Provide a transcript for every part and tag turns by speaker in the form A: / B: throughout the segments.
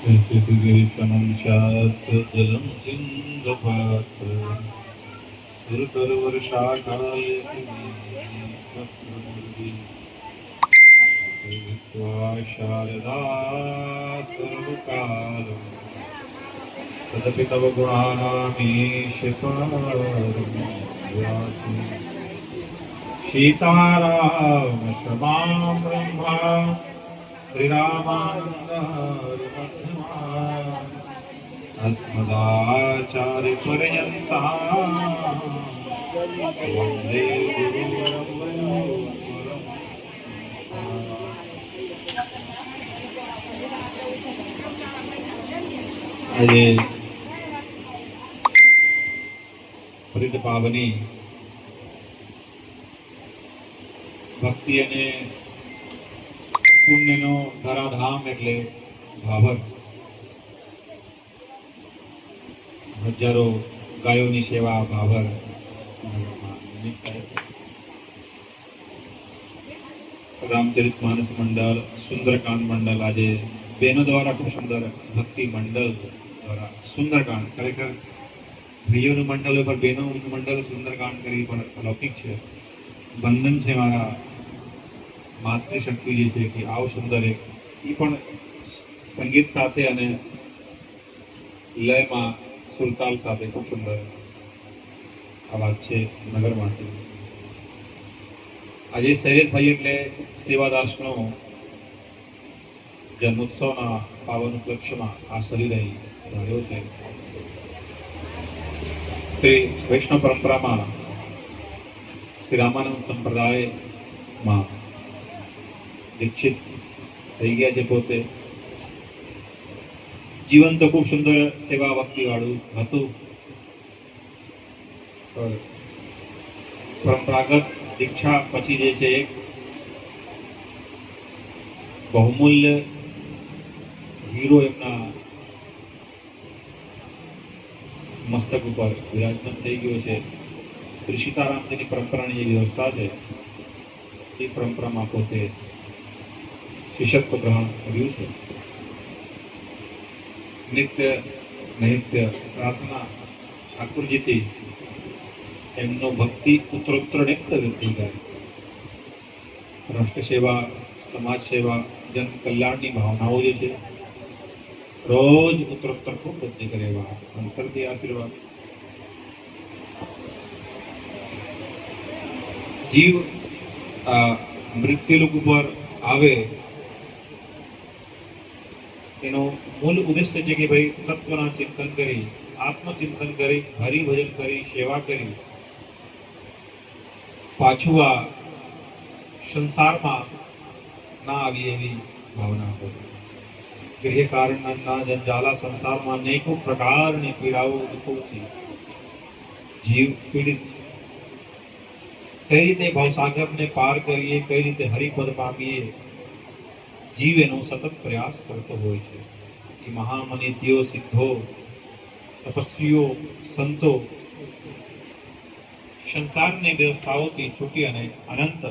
A: कीर्तनं शास्त्र जलं सिन्धुपात् सुरतरुवर्षाकाले शारदा सर्वकालम् तदपि तव गुणानामीश सीताराम क्षमां ब्रह्मा श्रीरामानन्द अस्मदाचार्य पर्यन्ता वन्दे આજે પવિત્ર પાવની ભક્તિ અને પુણ્યનો ધરાધામ એટલે ભાવર. હજારો ગાયોની સેવા ભાવર રામચરિત માનસ મંડળ, સુંદરકાંડ મંડળ, આજે બહેનો દ્વારા ખૂબ સુંદર ભક્તિ મંડળ દ્વારા સુંદરકાંડ, ખરેખર ભાઈઓનું મંડળ ઉપર બહેનોનું મંડળ સુંદરકાંડ કરી પણ અલૌકિક છે. બંધન છે મારા માતૃશક્તિ જે છે કે આવો સુંદર એક એ પણ સંગીત સાથે અને લયમાં સુરતાલ સાથે ખૂબ સુંદર આ વાત છે નગર માટે. આજે શૈલેષભાઈ એટલે સેવાદાસનો જન્મોત્સવના પાવન ઉપલક્ષ્યમાં આ શરીર અહીં રહ્યો છે. શ્રી વૈષ્ણવ પરંપરામાં શ્રી રામાનંદ સંપ્રદાયમાં દીક્ષિત થઈ ગયા છે. પોતે જીવન તો ખૂબ સુંદર સેવા ભક્તિ વાળું હતું. પરંપરાગત દીક્ષા પછી જે છે એક બહુમૂલ્ય હીરો એમના મસ્તક ઉપર વિરાજમાન થઈ ગયો છે. શ્રી સીતારામજીની પરંપરાની જે વ્યવસ્થા છે એ પરંપરામાં પોતે શિષ્યત્વ ગ્રહણ કર્યું છે. નિત્ય નૈત્ય પ્રાર્થના ઠાકુરજીથી એમનો ભક્તિ ઉત્તરોત્તર નિત્ય થઈ ગઈ. રાષ્ટ્ર સેવા, સમાજ સેવા, જન કલ્યાણની ભાવનાઓ જે છે રોજ ઉત્તરોત્તર ખૂબ વૃદ્ધિ કરે એવા અંતરથી આશીર્વાદ. જીવ મૃત્યુલોક ઉપર આવે એનો મૂળ ઉદ્દેશ્ય છે કે ભાઈ તત્વના ચિંતન કરી, આત્મચિંતન કરી, હરિભજન કરી, સેવા કરી પાછું આ સંસારમાં ના આવી એવી ભાવના હોય. ગૃહ કારણના જંજાલા સંસારમાં અનેકો પ્રકારની પીડાઓ દુઃખોથી જીવ પીડિત છે. કઈ રીતે ભવસાગરને પાર કરીએ, કઈ રીતે હરિપદ પામીએ, જીવ એનો સતત પ્રયાસ કરતો હોય છે. એ મહામનીષીઓ, સિદ્ધો, તપસ્વીઓ, સંતો સંસારની વ્યવસ્થાઓથી છૂટી અને અનંત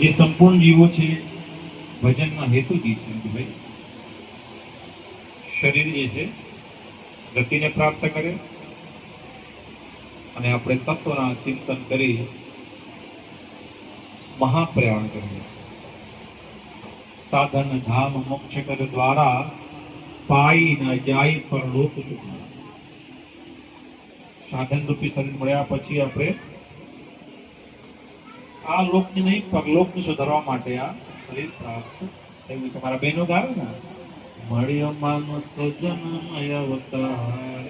A: જે સંપૂર્ણ જીવો છે ભજનના હેતુથી છે કે ભાઈ શરીર જે છે ગતિને પ્રાપ્ત કરે અને આપણે તત્વના ચિંતન કરી મહાપ્રયાણ કરીએ. સાધન ધામ મોક્ષ કર દ્વારા પાઈ ન જાય પરલોક સુખ. સાધન રૂપી શરીર મળ્યા પછી આપણે આ લોકને નહીં પરલોકને સુધારવા માટે આ શરીર પ્રાપ્ત થયું. તમારા બહેનો ગાવે ને મળ્યો માનસ જન્મય અવતાર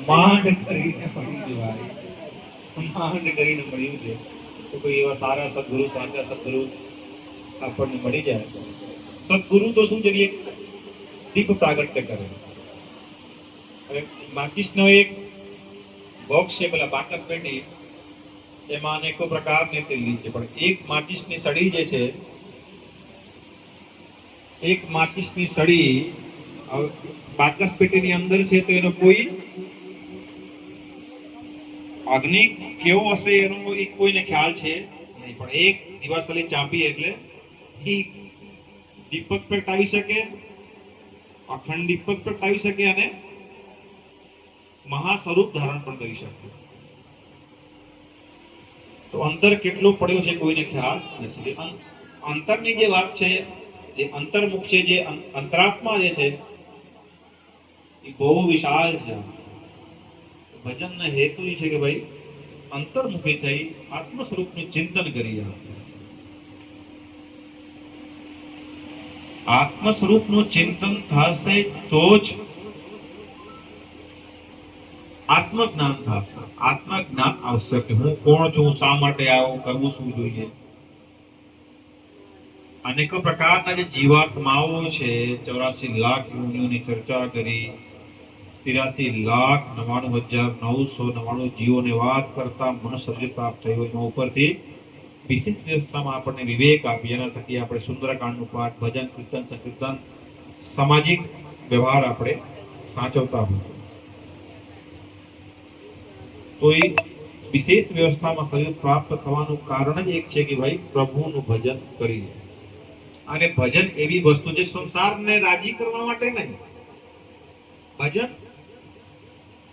A: માંડ કરીને પડી જવાય. માંડ કરીને મળ્યું છે તો કોઈ એવા સારા સદગુરુ, સાચા સદગુરુ આપણને મળી જાય. સદગુરુ તો શું છે એક દીપ પ્રાગટ્ય કરે. માચિસનો એક બોક્સ છે પેલા બાકસ પેટી, એમાં અનેકો પ્રકારની તેલી છે, પણ એક માચિસની સળી જે છે, એક માચિસની સળી બાકસ પેટીની અંદર છે તો એનો કોઈ અગ્નિ કેવો હશે એનો એક કોઈને ખ્યાલ છે નહીં, પણ એક દિવાસળી ચાંપી એટલે એ દીપક પ્રગટાવી શકે, અખંડ દીપક પ્રગટાવી શકે અને મહા સ્વરૂપ ધારણ પણ કરી શકે. તો અંતર કેટલો પડ્યો છે કોઈને ખ્યાલ નથી. અંતરની જે વાત છે, જે અંતર્મુખ છે, જે અંતરાત્મા જે છે એ બહુ વિશાળ છે. ભજનનો હેતુ એ છે કે ભાઈ અંતર્મુખી થઈ આત્મ સ્વરૂપનું ચિંતન કરીએ. આત્મ સ્વરૂપનું ચિંતન થશે તો જ આત્મજ્ઞાન થશે. આત્મજ્ઞાન આવશે કે હું કોણ છું, શા માટે આવું કરવું, શું જોઈએ. અનેકો પ્રકારના જે જીવાત્માઓ છે, 84 લાખ યોનિઓની ચર્ચા કરી, 83,99,999 જીવોને વાત કરતા મનુષ્ય પ્રાપ્ત થયો. એમાં ઉપરથી વિશેષ વ્યવસ્થામાં આપણને વિવેક આપી, એના થકી આપણે સુંદરકાંડનું પાઠ, ભજન, કીર્તન, સંકીર્તન, સામાજિક વ્યવહાર આપણે સાચવતા હોય. તો એ વિશેષ વ્યવસ્થામાં શરીર પ્રાપ્ત થવાનું કારણ જ એક છે કે ભાઈ પ્રભુનું ભજન કરીએ. અને ભજન એવી વસ્તુ છે સંસારને રાજી કરવા માટે નહીં. ભજન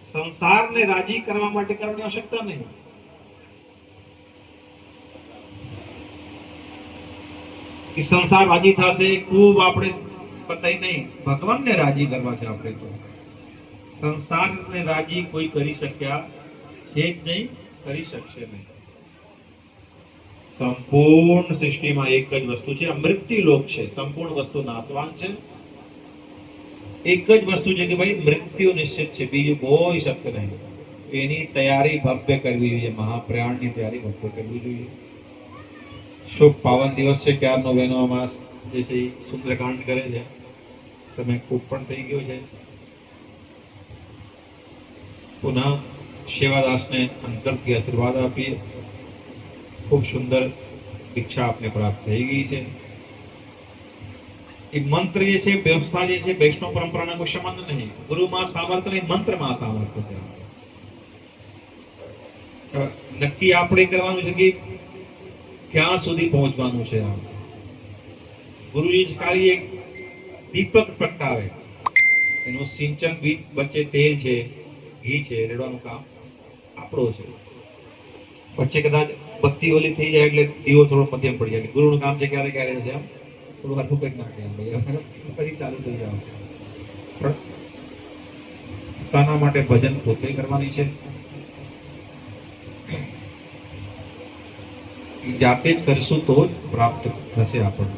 A: સંસારને રાજી કરવા માટે કરવાની આવશ્યકતા નહીં. કે સંસાર રાજી થશે ખૂબ આપણે પતાઈ નહીં. ભગવાનને રાજી કરવા છે આપણે. તો સંસારને રાજી કોઈ કરી શક્યા છે જ નહીં, કરી શકશે નહીં. સંપૂર્ણ સૃષ્ટિમાં એક જ વસ્તુ છે, મૃત્યુ લોક છે. સંપૂર્ણ વસ્તુ નાશવાન છે. એક જ વસ્તુ છે કે ભાઈ મૃત્યુ નિશ્ચિત છે, બીજું કોઈ શક્ય નહીં. એની તૈયારી ભવ્ય કરવી જોઈએ. મહાપ્રયાણની તૈયારી ભવ્ય કરવી જોઈએ. શુભ પાવન દિવસ છે. ક્યારનો બહેનો અમાસ જે છે એ સુંદરકાંડ કરે છે. સમય ખૂબ પણ થઈ ગયો છે. પુનઃ સેવાદાસને અંતરથી આશીર્વાદ આપીએ. ખૂબ સુંદર દીક્ષા આપને પ્રાપ્ત થઈ ગઈ છે. એ મંત્ર જે છે, વ્યવસ્થા જે છે, વૈષ્ણવ પરંપરાના કોઈ સંબંધ નહીં. ગુરુમાં સામર્થ્ય નહીં, મંત્રમાં સામર્થ્ય છે. નક્કી આપણે કરવાનું છે કે ક્યાં સુધી પહોંચવાનું છે. ગુરુજી ખાલી એક દીપક પ્રગટાવે, એનું સિંચન વચ્ચે તેલ છે, ઘી છે, રેડવાનું કામ આપણો છે. વચ્ચે કદાચ બત્તી ઓલી થઈ જાય એટલે દીવો થોડો મધ્યમ પડી જાય. ગુરુનું કામ છે ક્યારે ક્યારે છે એમ થોડું હરખું કરી નાખે, પછી ચાલુ થઈ જાય. પણ પોતાના માટે ભજન પોતે કરવાની છે. જાતે જ કરશું તો જ પ્રાપ્ત થશે આપણને.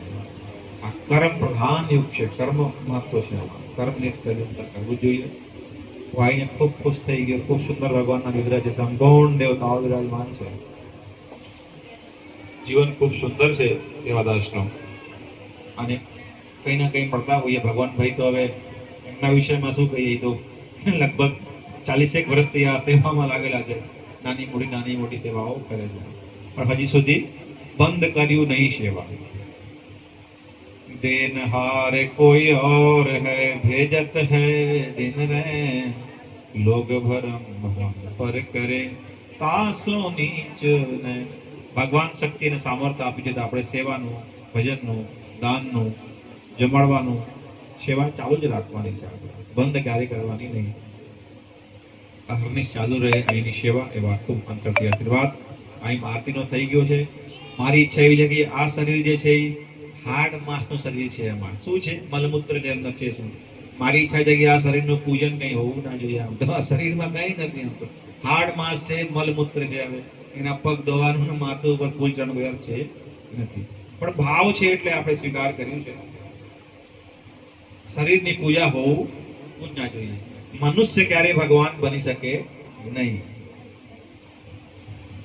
A: આ કર્મ પ્રધાન યુગ છે, કર્મ મહત્વ છે. કર્મ નિત્ય કરવું જોઈએ. વાઈને ખૂબ ખુશ થઈ ગયો. ખૂબ સુંદર ભગવાનના વિગ્રહ છે, સંપૂર્ણ દેવતાઓ વિરાજમાન છે. જીવન ખૂબ સુંદર છે સેવાદાસનું. અને કંઈ ના કંઈ પડતા હોઈએ. ભગવાન ભાઈ તો હવે એમના વિષયમાં શું કહીએ, તો લગભગ 40 વર્ષથી આ સેવામાં લાગેલા છે. નાની મોટી સેવાઓ કરે છે, પણ હજી સુધી બંધ કર્યું નહીં સેવા. देनहार कोई और है, भेजत है दिन रे, लोग भरम पर करे तासो નીચ ને. ભગવાન શક્તિ અને સામર્થ્ય આપી છે તો આપણે સેવાનું, ભજનનું, દાનનું, જમાડવાનું, સેવા ચાલુ જ રાખવાની છે. બંધ ક્યારે કરવાની નહીં. હંમેશ ચાલુ રહે અહીંની સેવા. એવા ખૂબ અંતરથી આશીર્વાદ. અહીં આરતીનો થઈ ગયો છે. મારી ઈચ્છા એવી છે કે આ શરીર જે છે એ હાડ માસનું શરીર છે. એમાં શું છે, મલમૂત્ર જે અંદર છે. શું મારી ઈચ્છા છે કે આ શરીરનું પૂજન કંઈ હોવું ના જોઈએ. આમ તો આ શરીરમાં કંઈ નથી. આમ તો હાડ માસ છે, મલમૂત્ર છે. હવે એના પગ ધોવાનું, માથું ઉપર ફૂલ ચડવું છે નથી. પણ ભાવ છે એટલે આપણે સ્વીકાર કર્યું છે. શરીરની પૂજા હોવું ના જોઈએ. મનુષ્ય ક્યારેય ભગવાન બની શકે નહીં.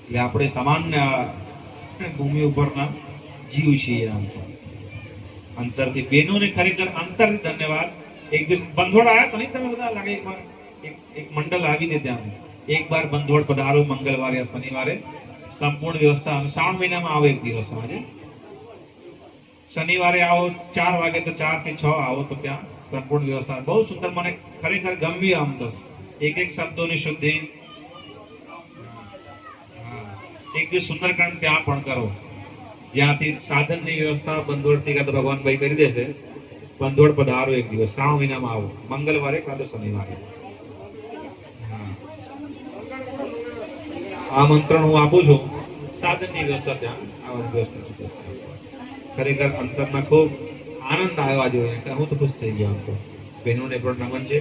A: એટલે આપણે સામાન્ય ભૂમિ ઉપરના જીવ છીએ. આમ તો અંતરથી બેનોને ખરેખર અંતરથી ધન્યવાદ. એક દિવસ બંધોડ આવ્યા તો નહીં તમે બધા લાગે? એક મંડળ આવી દે ત્યાં. એક બાર બંધોડ પધારો મંગળવારે યા શનિવારે. સંપૂર્ણ વ્યવસ્થા શ્રાવણ મહિનામાં આવે એક દિવસ. આજે શનિવારે આવો 4 વાગે તો 4 થી 6 આવો તો ત્યાં સંપૂર્ણ વ્યવસ્થા બહુ સુંદર. મને ખરેખર ગમ્યું. આમ તો એક શબ્દોની શુદ્ધિ, એક દિવસ સુંદરકાંડ ત્યાં પણ કરો, જ્યાંથી સાધનની વ્યવસ્થા બંધોળથી કાં તો ભગવાનભાઈ કરી દેશે. બંધોળ પધારો એક દિવસ, શ્રાવણ મહિનામાં આવો, મંગળવારે કાં તો શનિવારે. હા, આમંત્રણ હું આપું છું. સાધનની વ્યવસ્થા ત્યાં આવવાની વ્યવસ્થા થઈ જશે. ખરેખર અંતરમાં ખૂબ આનંદ આવ્યો આ જોઈને, હું તો ખુશ થઈ ગયો. આમ તો બહેનોને પણ નમન છે.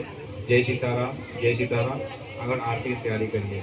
A: જય સીતારામ, જય સીતારામ. આગળ આરતી તૈયારી કરીએ.